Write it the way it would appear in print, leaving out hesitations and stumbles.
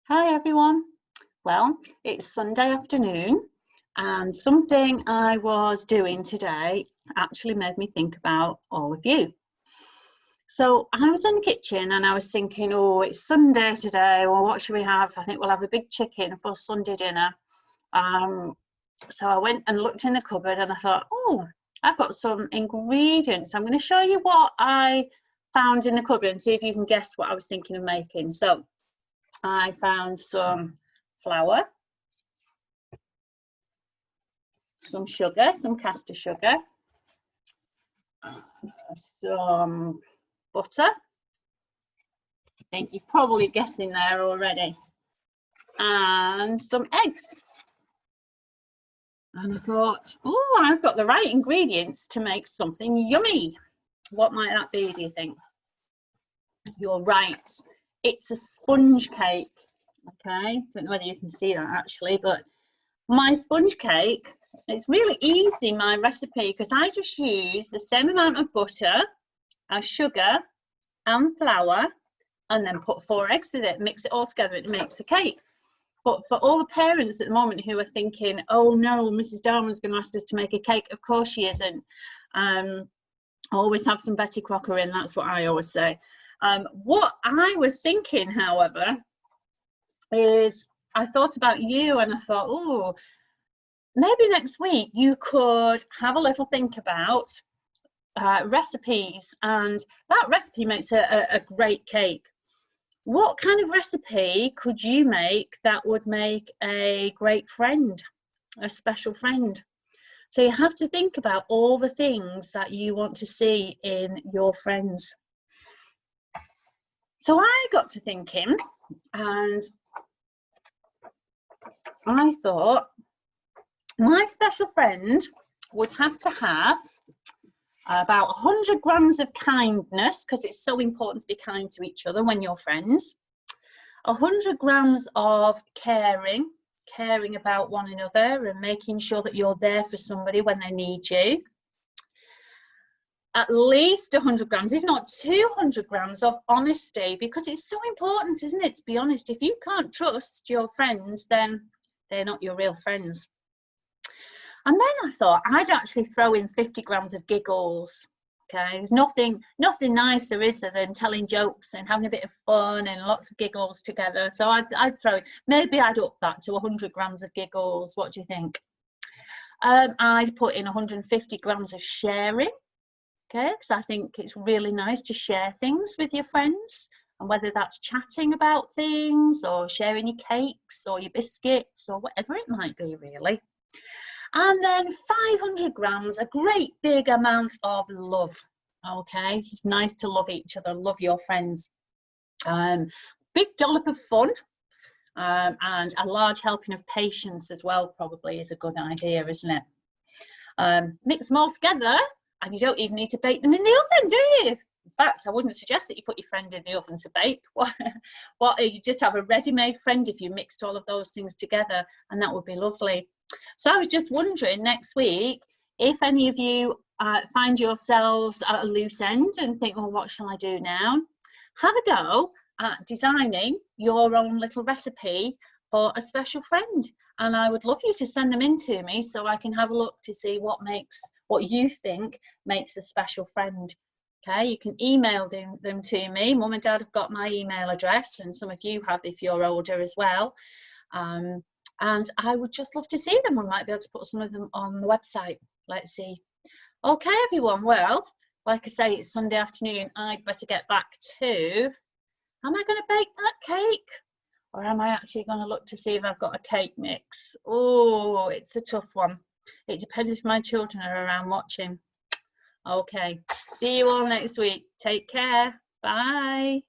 Hi everyone. Well, it's Sunday afternoon and something I was doing today actually made me think about all of you. So I was in the kitchen and I was thinking, oh, it's Sunday today. Well, what should we have? I think we'll have a big chicken for Sunday dinner. So I went and looked in the cupboard and I thought, oh, I've got some ingredients. I'm going to show you what I found in the cupboard and see if you can guess what I was thinking of making. So I found some flour, some sugar, some caster sugar, some butter. I think you're probably guessing there already. And some eggs. And I thought, oh, I've got the right ingredients to make something yummy. What might that be, do you think? You're right. It's a sponge cake. Okay, don't know whether you can see that actually, but my sponge cake, it's really easy, my recipe, because I just use the same amount of butter as sugar and flour and then put 4 eggs with it, mix it all together, it makes a cake. But for all the parents at the moment who are thinking, oh no, Mrs Darwin's going to ask us to make a cake, of course she isn't. Always have some Betty Crocker in, that's what I always say. What I was thinking, however, is I thought about you and I thought, oh, maybe next week you could have a little think about recipes, and that recipe makes a great cake. What kind of recipe could you make that would make a great friend, a special friend? So you have to think about all the things that you want to see in your friends. So I got to thinking and I thought my special friend would have to have about 100 grams of kindness, because it's so important to be kind to each other when you're friends. 100 grams of caring about one another and making sure that you're there for somebody when they need you. At least 100 grams, if not 200 grams of honesty, because it's so important, isn't it, to be honest. If you can't trust your friends, then they're not your real friends. And then I thought I'd actually throw in 50 grams of giggles. Okay, there's nothing nicer, is there, than telling jokes and having a bit of fun and lots of giggles together. So I'd throw in, maybe I'd up that to 100 grams of giggles. What do you think? I'd put in 150 grams of sharing. Okay, because I think it's really nice to share things with your friends, and whether that's chatting about things or sharing your cakes or your biscuits or whatever it might be, really. And then 500 grams, a great big amount of love. Okay, it's nice to love each other, love your friends. Big dollop of fun, and a large helping of patience as well probably is a good idea, isn't it? Mix them all together. And you don't even need to bake them in the oven, do you? In fact, I wouldn't suggest that you put your friend in the oven to bake. What you just have a ready-made friend if you mixed all of those things together, and that would be lovely. So I was just wondering next week if any of you find yourselves at a loose end and think, well, what shall I do now? Have a go at designing your own little recipe for a special friend. And I would love you to send them in to me so I can have a look to see what you think makes a special friend. Okay, you can email them to me. Mum and Dad have got my email address, and some of you have if you're older as well. And I would just love to see them. We might be able to put some of them on the website. Let's see. Okay, everyone. Well, like I say, it's Sunday afternoon. I'd better get back to, am I going to bake that cake? Or am I actually going to look to see if I've got a cake mix? Oh, it's a tough one. It depends if my children are around watching. Okay, see you all next week. Take care. Bye.